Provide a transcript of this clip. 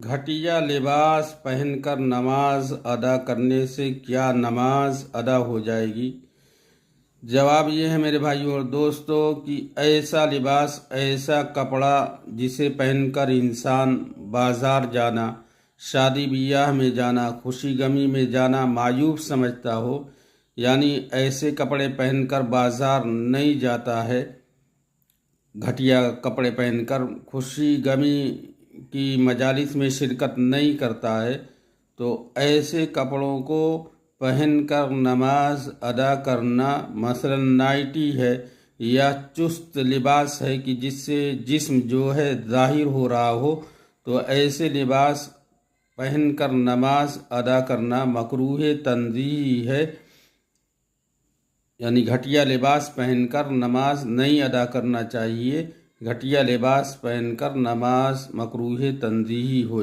घटिया लिबास पहनकर नमाज अदा करने से क्या नमाज अदा हो जाएगी? जवाब ये है मेरे भाइयों और दोस्तों कि ऐसा लिबास, ऐसा कपड़ा जिसे पहनकर इंसान बाजार जाना, शादी ब्याह में जाना, खुशी गमी में जाना मायूब समझता हो, यानी ऐसे कपड़े पहनकर बाजार नहीं जाता है, घटिया कपड़े पहनकर खुशी गमी की मजालिस में शिरकत नहीं करता है, तो ऐसे कपड़ों को पहनकर नमाज अदा करना, मसलन नाइटी है या चुस्त लिबास है कि जिससे जिस्म जो है जाहिर हो रहा हो, तो ऐसे लिबास पहनकर नमाज अदा करना मकरूह तंज़ीही है। यानी घटिया लिबास पहनकर नमाज नहीं अदा करना चाहिए। घटिया लिबास पहनकर नमाज मकरूह तंज़ीही हो